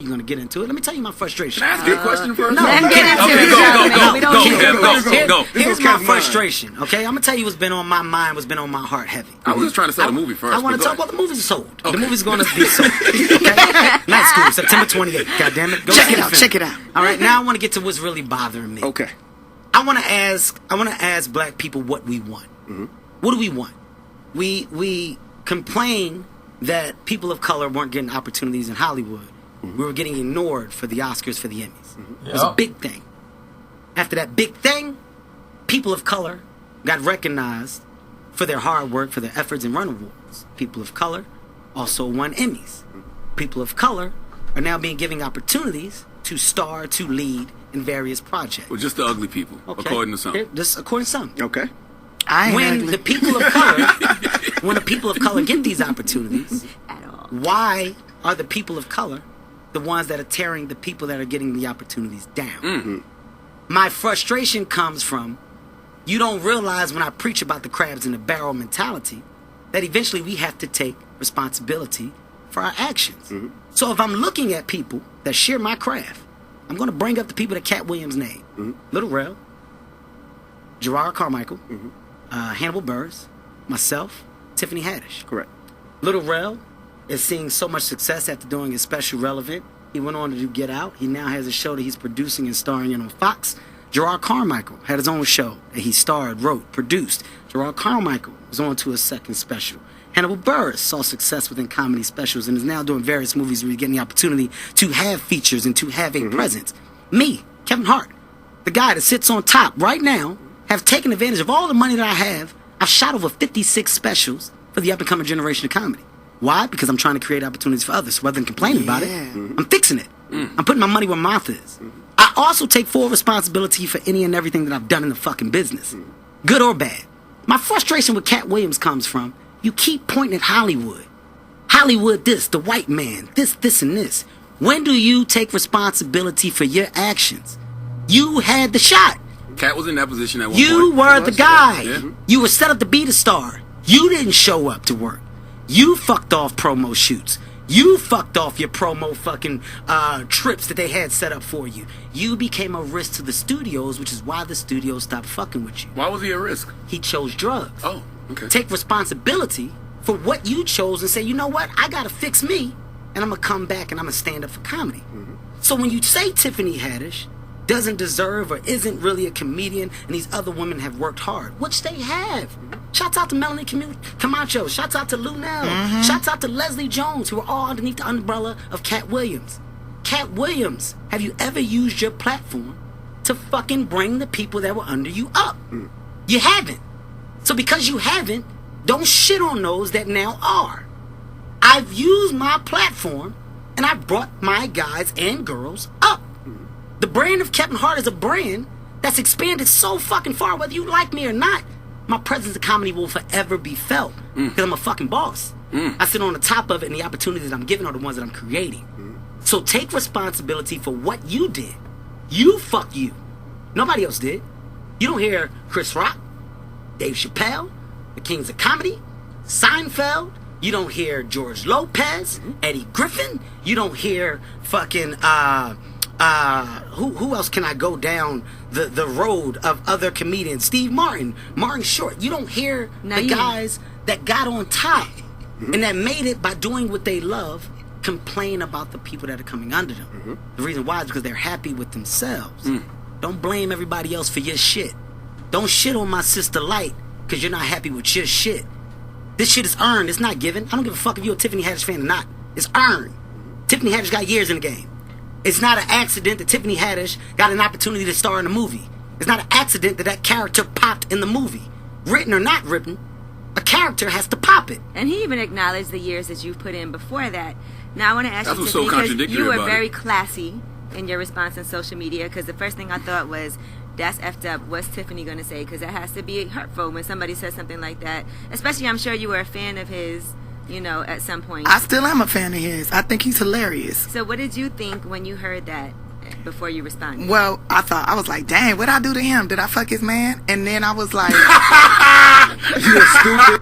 you're going to get into it. Let me tell you my frustration. Can I ask you a question first? No. Let him get into it. Go. Here's my frustration, okay? I'm going to tell you what's been on my mind, what's been on my heart heavy. I was just trying to sell the movie first. I want to talk about the movie's sold. Okay. The movie's going to be sold. Okay? Night School, September 28th. God damn it. Go Check it out. All right, now I want to get to what's really bothering me. Okay. I want to ask black people what we want. Mm-hmm. What do we want? We complain that people of color weren't getting opportunities in Hollywood. Mm-hmm. We were getting ignored for the Oscars, for the Emmys. Mm-hmm. It was a big thing. After that big thing, people of color got recognized for their hard work, for their efforts, and run awards. People of color also won Emmys. People of color are now being given opportunities to star, to lead in various projects. Well, just the ugly people, according to some. Just according to some. Okay. When the people of color get these opportunities, why are the people of color the ones that are tearing the people that are getting the opportunities down? Mm-hmm. My frustration comes from, you don't realize when I preach about the crabs in the barrel mentality that eventually we have to take responsibility for our actions. Mm-hmm. So if I'm looking at people that share my craft, I'm going to bring up the people that Katt Williams named. Mm-hmm. Little Rel, Gerard Carmichael, mm-hmm. Hannibal Buress, myself, Tiffany Haddish. Correct. Little Rel is seeing so much success after doing his special Relevant. He went on to do Get Out. He now has a show that he's producing and starring in on Fox. Gerard Carmichael had his own show that he starred, wrote, produced. Gerard Carmichael was on to his second special. Hannibal Buress saw success within comedy specials and is now doing various movies where he's getting the opportunity to have features and to have a presence. Me, Kevin Hart, the guy that sits on top right now, have taken advantage of all the money that I have. I've shot over 56 specials for the up-and-coming generation of comedy. Why? Because I'm trying to create opportunities for others. Rather than complaining about it, I'm fixing it. I'm putting my money where my mouth is. I also take full responsibility for any and everything that I've done in the fucking business. Good or bad. My frustration with Katt Williams comes from, you keep pointing at Hollywood. Hollywood this, the white man, this, and this. When do you take responsibility for your actions? You had the shot. Katt was in that position at one point. You were the guy. Yeah. You were set up to be the star. You didn't show up to work. You fucked off promo shoots. You fucked off your promo fucking trips that they had set up for you. You became a risk to the studios, which is why the studios stopped fucking with you. Why was he a risk? He chose drugs. Oh, okay. Take responsibility for what you chose and say, you know what? I gotta fix me, and I'm gonna come back and I'm gonna stand up for comedy. So when you say Tiffany Haddish doesn't deserve or isn't really a comedian and these other women have worked hard, which they have. Shouts out to Melanie Camacho. Shouts out to Lunel. Shouts out to Leslie Jones, who are all underneath the umbrella of Katt Williams. Katt Williams, have you ever used your platform to fucking bring the people that were under you up? You haven't. So because you haven't, don't shit on those that now are. I've used my platform and I've brought my guys and girls up. The brand of Kevin Hart is a brand that's expanded so fucking far, whether you like me or not. My presence in comedy will forever be felt because I'm a fucking boss. I sit on the top of it, and the opportunities that I'm giving are the ones that I'm creating. So take responsibility for what you did. You fuck you. Nobody else did. You don't hear Chris Rock, Dave Chappelle, the Kings of Comedy, Seinfeld. You don't hear George Lopez, Eddie Griffin. You don't hear fucking who else can I go down the road of other comedians? Steve Martin, Martin Short. You don't hear the guys that got on top and that made it by doing what they love complain about the people that are coming under them. The reason why is because they're happy with themselves. Don't blame everybody else for your shit. Don't shit on my sister Light because you're not happy with your shit. This shit is earned. It's not given. I don't give a fuck if you're a Tiffany Haddish fan or not. It's earned. Tiffany Haddish got years in the game. It's not an accident that Tiffany Haddish got an opportunity to star in a movie. It's not an accident that that character popped in the movie. Written or not written, a character has to pop it. And he even acknowledged the years that you've put in before that. Now I want to ask you, so because you were very classy in your response on social media, because the first thing I thought was, that's effed up. What's Tiffany going to say? Because that has to be hurtful when somebody says something like that. Especially, I'm sure you were a fan of his, you know, at some point. I still am a fan of his. I think he's hilarious. So what did you think when you heard that before you responded? Well, I was like, dang, what'd I do to him? Did I fuck his man? And then I was like, you're stupid.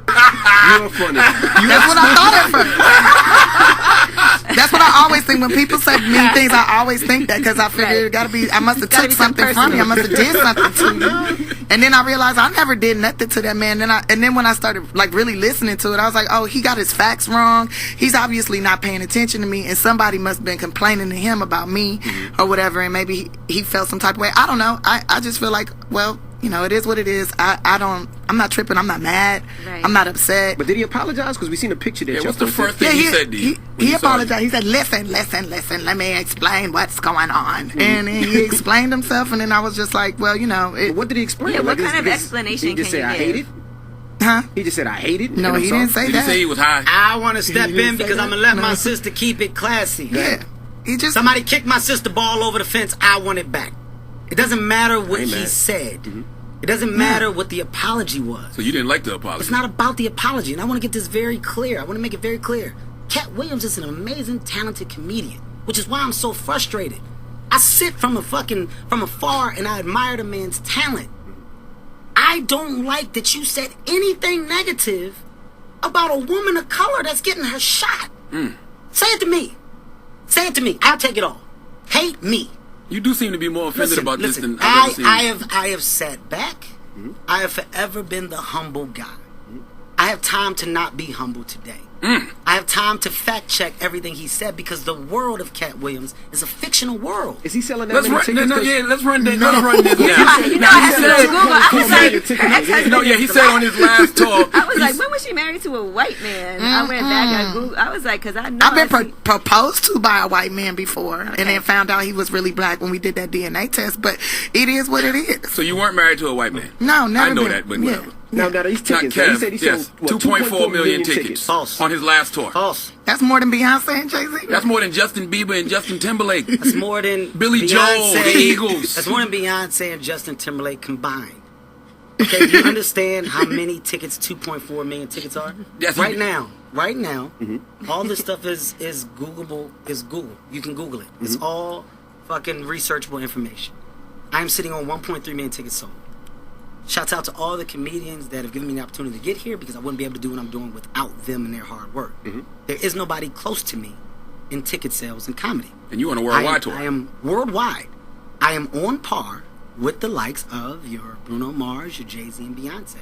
You're funny. That's what I thought at first. That's what I always think when people say mean things. I always think that because I figure it gotta be. I must have took something from you. I must have did something to you. And then I realized I never did nothing to that man. And then when I started like really listening to it, I was like, oh, he got his facts wrong. He's obviously not paying attention to me, and somebody must have been complaining to him about me or whatever. And maybe he felt some type of way. I don't know. I just feel like, well, you know, it is what it is. I'm not tripping. I'm not mad. Right. I'm not upset. But did he apologize? Because we seen a picture that Yeah, y'all what's the posted. first thing he said to you? He apologized. He said, listen, let me explain what's going on. And then he explained himself, and then I was just like, well, you know. But what did he explain? Yeah, what Like, kind of explanation he just can said, you I give? hate it? Huh? He just said, I hate it? No, and I'm he sorry? didn't say Did that. he say he was high? I want to step in because that? I'm going to let No. my sister keep it classy. Yeah. He just... Somebody kicked my sister ball over the fence. I want it back. It doesn't matter what he Amen. said. It doesn't matter what the apology was. So you didn't like the apology? It's not about the apology, and I want to get this very clear. I want to make it very clear. Katt Williams is an amazing, talented comedian, which is why I'm so frustrated. I sit from afar, and I admire the man's talent. I don't like that you said anything negative about a woman of color that's getting her shot. Say it to me. Say it to me. I'll take it all. Hate me. You do seem to be more offended about this than I've I ever seen. I have sat back. I have forever been the humble guy. I have time to not be humble today. I have time to fact check everything he said because the world of Katt Williams is a fictional world. Is he selling that Let's many run, tickets? no, 'Cause- yeah, let's run this. Let's run this You down. know, I had to go to Google. I was like, her ex-husband No, yeah, he is said black. on his last tour. I was like, when was she married to a white man? I went back and Google. I was like, because I know I've been I see- proposed to by a white man before, and then found out he was really black when we did that DNA test. But it is what it is. So you weren't married to a white man? No, never I know been. that, but Yeah. whatever. Now these Not tickets, Kev. he said he Yes, sold, what, 2.4 million tickets. False. On his last tour. False. That's more than Beyonce and Jay-Z. That's more than Justin Bieber and Justin Timberlake. That's more than Billy Joel, the Eagles. That's more than Beyonce and Justin Timberlake combined. Okay, do you understand how many tickets 2.4 million tickets are? Yes, right you- now, all this stuff is Googleable. Is Google. You can Google it. It's all fucking researchable information. I am sitting on 1.3 million tickets sold. Shouts out to all the comedians that have given me the opportunity to get here because I wouldn't be able to do what I'm doing without them and their hard work. There is nobody close to me in ticket sales and comedy. And you on a worldwide tour. I am worldwide. I am on par with the likes of your Bruno Mars, your Jay-Z, and Beyonce.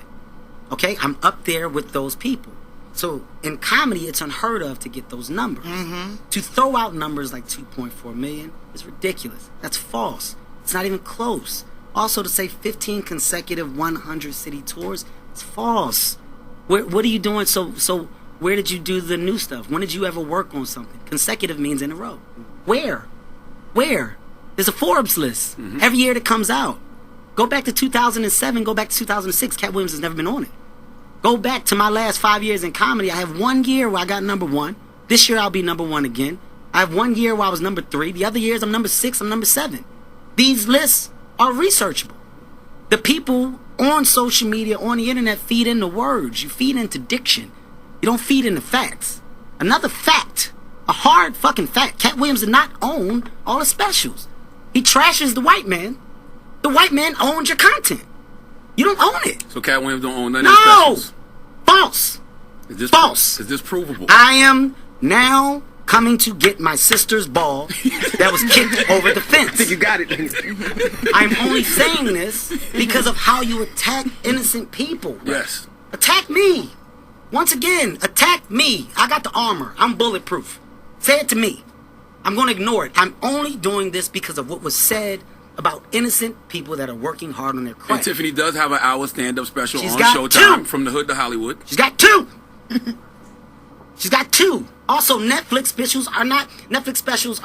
Okay? I'm up there with those people. So in comedy, it's unheard of to get those numbers. To throw out numbers like 2.4 million is ridiculous. That's false. It's not even close. Also, to say 15 consecutive 100-city tours, it's false. What are you doing? So where did you do the new stuff? When did you ever work on something? Consecutive means in a row. Where? There's a Forbes list every year that comes out. Go back to 2007, go back to 2006. Katt Williams has never been on it. Go back to my last 5 years in comedy. I have 1 year where I got number 1. This year I'll be number 1 again. I have 1 year where I was number 3. The other years I'm number 6, I'm number 7. These lists are researchable. The people on social media, on the internet, feed into words. You feed into diction. You don't feed into facts. Another fact, a hard fucking fact, Katt Williams did not own all the specials. He trashes the white man. The white man owns your content. You don't own it. So Katt Williams don't own none of the No! specials. False. False. Is this provable? I am now coming to get my sister's ball that was kicked over the I think fence. you got it. I'm only saying this because of how you attack innocent people. Yes. Attack me. Once again, attack me. I got the armor. I'm bulletproof. Say it to me. I'm going to ignore it. I'm only doing this because of what was said about innocent people that are working hard on their And craft. Tiffany does have an hour stand-up special She's on got Showtime, 2. From the Hood to Hollywood. She's got 2. She's got 2. Also, Netflix specials are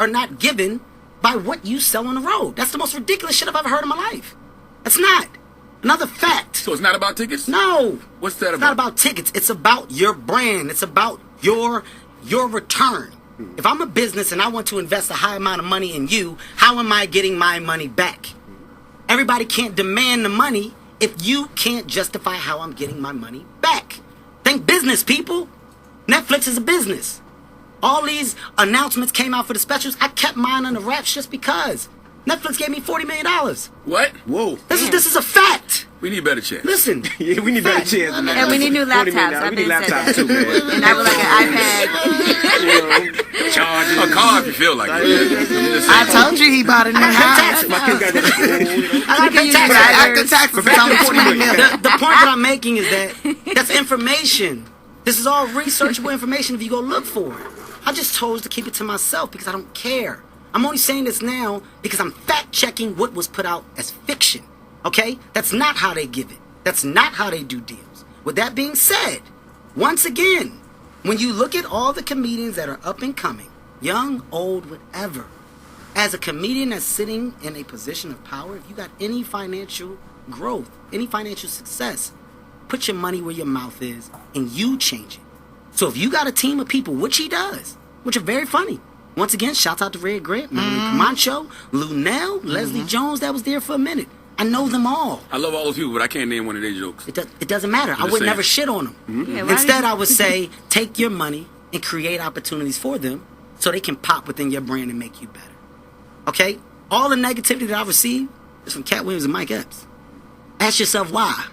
not given by what you sell on the road. That's the most ridiculous shit I've ever heard in my life. That's not. Another fact. So it's not about tickets? No. What's that It's about? not about tickets. It's about your brand. It's about your return. If I'm a business and I want to invest a high amount of money in you, how am I getting my money back? Everybody can't demand the money if you can't justify how I'm getting my money back. Think business, people. Netflix is a business. All these announcements came out for the specials. I kept mine on the wraps just because. Netflix gave me $40 million. What? Whoa. This is a fact. We need better chance. Listen. Yeah, we need better chance than that. And we need new 40 million, laptops. we need I've been laptops said too, man. And I would like an iPad. Charging. A car if you feel like it. I told you he bought a new house. My kids got that. I gotta pay use taxes. drivers. After taxes, it's only 20 million. The point that I'm making is that's information. This is all researchable information if you go look for it. I just chose to keep it to myself because I don't care. I'm only saying this now because I'm fact-checking what was put out as fiction. Okay? That's not how they give it. That's not how they do deals. With that being said, once again, when you look at all the comedians that are up and coming, young, old, whatever, as a comedian that's sitting in a position of power, if you got any financial growth, any financial success, put your money where your mouth is and you change it. So if you got a team of people, which he does, which are very funny. Once again, shout out to Red Grant, Camacho, Lunel, Leslie Jones, that was there for a minute. I know them all. I love all those people, but I can't name one of their jokes. It doesn't matter. I would saying. never shit on them. Yeah, why Instead, I would say, take your money and create opportunities for them so they can pop within your brand and make you better. Okay? All the negativity that I received is from Katt Williams and Mike Epps. Ask yourself why.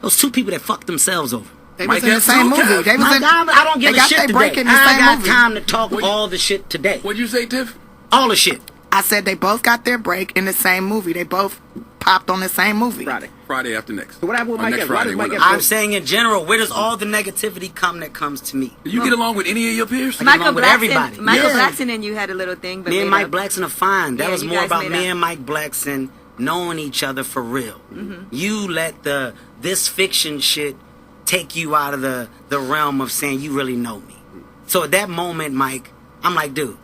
Those two people that fucked themselves over. They Mike was in the Epps same too, movie. Kev. They was My in, God, I don't give they a got shit their today. break in the I same got movie. time to talk all the shit today. What'd you say, Tiff? All the shit. I said they both got their break in the same movie. They both popped on the same movie. Friday after next. So what happened with Or Mike next Epps? Why Friday, does Mike one Epps of I'm saying in general, where does all the negativity come that comes to me? them. You get along with any of your peers? along with everybody. Michael Yeah. Blackson and you had a little thing, but Me and made Mike up. Blackson are fine. That Yeah, was you more guys about made me up. and Mike Blackson knowing each other for real. You let this fiction shit take you out of the realm of saying you really know me. So at that moment, Mike, I'm like, dude,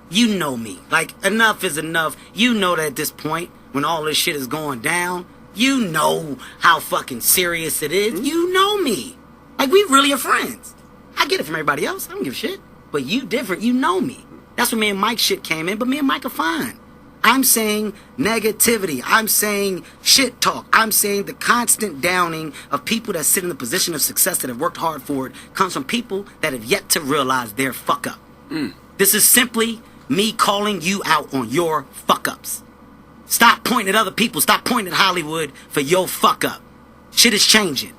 you know me. Like, enough is enough. You know that at this point, when all this shit is going down, you know how fucking serious it is. You know me. Like, we really are friends. I get it from everybody else. I don't give a shit. But you different. You know me. That's when me and Mike shit came in, but me and Mike are fine. I'm saying negativity. I'm saying shit talk. I'm saying the constant downing of people that sit in the position of success that have worked hard for it comes from people that have yet to realize their fuck up. This is simply me calling you out on your fuck ups. Stop pointing at other people. Stop pointing at Hollywood for your fuck up. Shit is changing.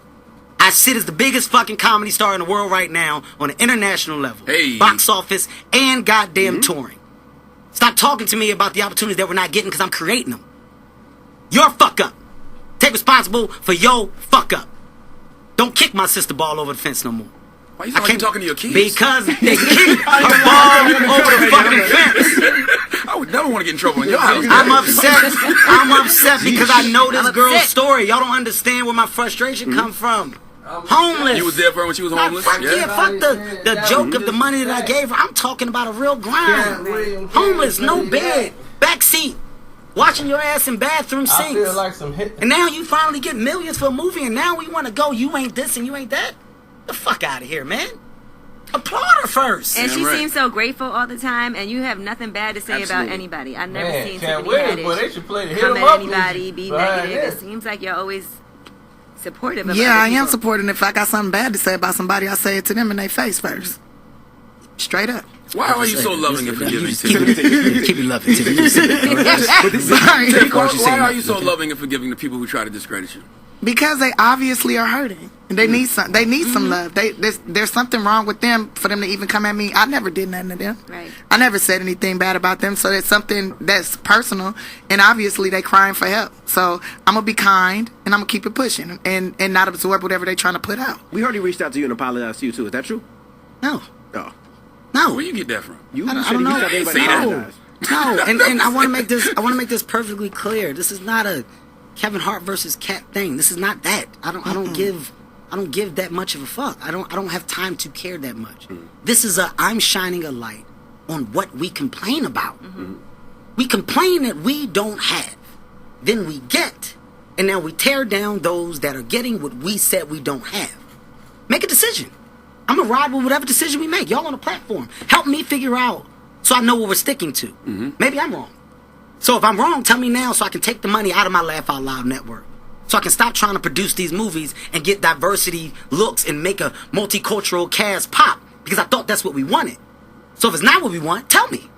I sit as the biggest fucking comedy star in the world right now on an international level. Hey. Box office and goddamn touring. Stop talking to me about the opportunities that we're not getting because I'm creating them. Your fuck up. Take responsible for your fuck up. Don't kick my sister ball over the fence no more. Why you sound like you talking to your kids? Because they kicked her ball over the fucking fence. I would never want to get in trouble in your house. I'm upset. I'm upset because I know this I'm girl's upset. story. Y'all don't understand where my frustration come from. Homeless. You was there for her when she was homeless? Fuck fuck the joke of the money that I gave her. I'm talking about a real grind. Homeless, no bed, back seat, washing your ass in bathroom I sinks. feel like some hit. And now you finally get millions for a movie, and now we want to go, you ain't this and you ain't that? The fuck out of here, man. Applaud her first. And she right. seems so grateful all the time, and you have nothing bad to say about Absolutely. anybody. I've never Man, seen Katt Tiffany Williams, boy, they Haddish should play the hit come 'em at up anybody, music be behind negative. that. It seems like you're always supportive of Yeah, other I am people. supporting. If I got something bad to say about somebody, I say it to them in their face first. Straight up. Why are you so loving and forgiving, Keep Tiffany? it loving, Tiffany. Sorry. Why are you so loving and forgiving the people who try to discredit you? Because they obviously are hurting. And they need some. They need some love. There's something wrong with them for them to even come at me. I never did nothing to them. Right. I never said anything bad about them. So it's something that's personal. And obviously they crying for help. So I'm gonna be kind and I'm gonna keep it pushing and not absorb whatever they trying to put out. We heard he reached out to you and apologized to you too. Is that true? No, Oh. no. Where you get that from? You I don't said he know. reached out to everybody Say and that. apologized. No, and I want to make this. I want to make this perfectly clear. This is not a Kevin Hart versus Cat thing. This is not that. I don't give that much of a fuck. I don't have time to care that much. This is I'm shining a light on what we complain about. We complain that we don't have, then we get, and now we tear down those that are getting what we said we don't have. Make a decision. I'm gonna ride with whatever decision we make. Y'all on the platform, help me figure out so I know what we're sticking to. Maybe I'm wrong. So if I'm wrong, tell me now so I can take the money out of my Laugh Out Loud network. So I can stop trying to produce these movies and get diversity looks and make a multicultural cast pop. Because I thought that's what we wanted. So if it's not what we want, tell me.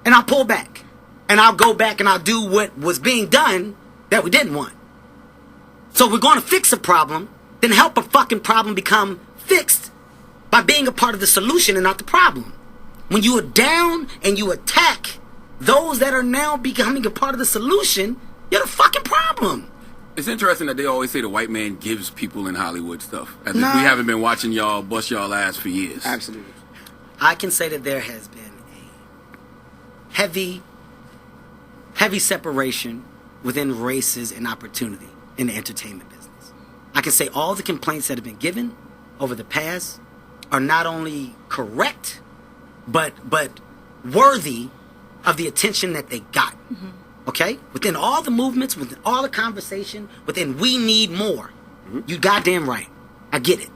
And I'll pull back. and I'll go back and I'll do what was being done that we didn't want. So we're going to fix a problem, then help a fucking problem become fixed by being a part of the solution and not the problem. When you are down and you attack those that are now becoming a part of the solution, you're the fucking problem. It's interesting that they always say the white man gives people in Hollywood stuff. As if No. we haven't been watching y'all bust y'all ass for years. Absolutely. I can say that there has been a heavy separation within races and opportunity in the entertainment business. I can say all the complaints that have been given over the past are not only correct, but worthy of the attention that they got. Mm-hmm. Okay? Within all the movements, within all the conversation, within we need more. Mm-hmm. You goddamn right. I get it.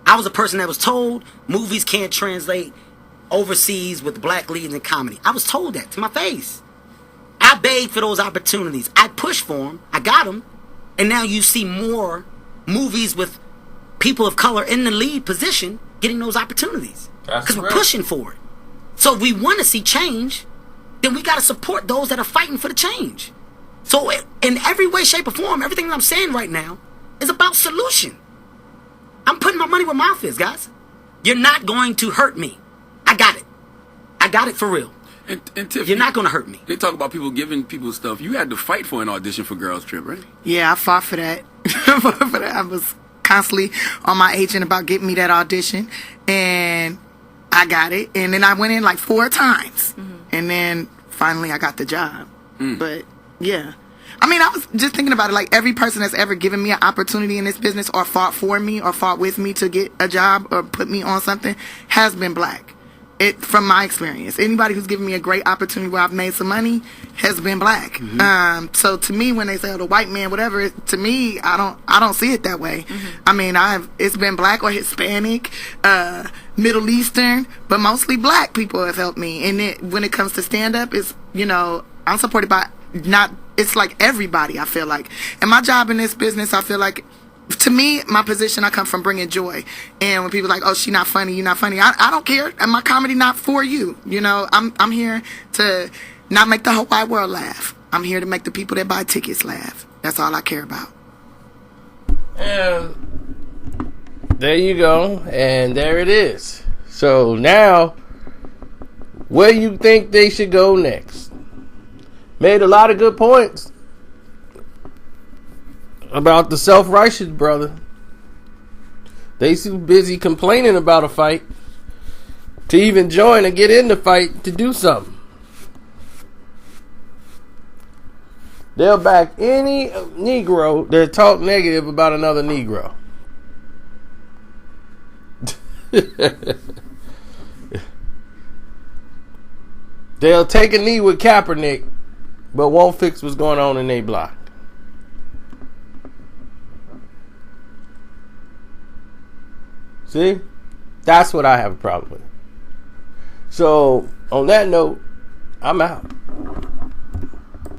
I was a person that was told movies can't translate overseas with black leads in comedy. I was told that to my face. I begged for those opportunities. I pushed for them. I got them. And now you see more movies with people of color in the lead position getting those opportunities. Because we're pushing for it. So if we want to see change, then we got to support those that are fighting for the change. So in every way, shape, or form, everything that I'm saying right now is about solution. I'm putting my money where my mouth is, guys. You're not going to hurt me. I got it. I got it for real. And Tiff, you're not going to hurt me. They talk about people giving people stuff. You had to fight for an audition for Girls Trip, right? Yeah, I fought for that. I was constantly on my agent about getting me that audition, and I got it. And then I went in like 4 times, and then finally I got the job. But yeah, I mean, I was just thinking about it. Like every person that's ever given me an opportunity in this business, or fought for me, or fought with me to get a job, or put me on something, has been black. It, from my experience, anybody who's given me a great opportunity where I've made some money has been black. So to me, when they say, "Oh, the white man," whatever, to me, I don't see it that way. I mean, it's been black or Hispanic, Middle Eastern, but mostly black people have helped me. And when it comes to stand up, it's, I'm supported by it's like everybody. I feel like, and my job in this business, I feel like, to me, my position, I come from bringing joy. And when people are like, "Oh, she not funny, you not funny," I don't care. And my comedy not for you. I'm here to not make the whole wide world laugh. I'm here to make the people that buy tickets laugh. That's all I care about. And there you go. And there it is. So now, where you think they should go next? Made a lot of good points about the self-righteous brother. They too busy complaining about a fight to even join and get in the fight to do something. They'll back any Negro that talk negative about another Negro. They'll take a knee with Kaepernick, but won't fix what's going on in their block. See? That's what I have a problem with. So, on that note, I'm out.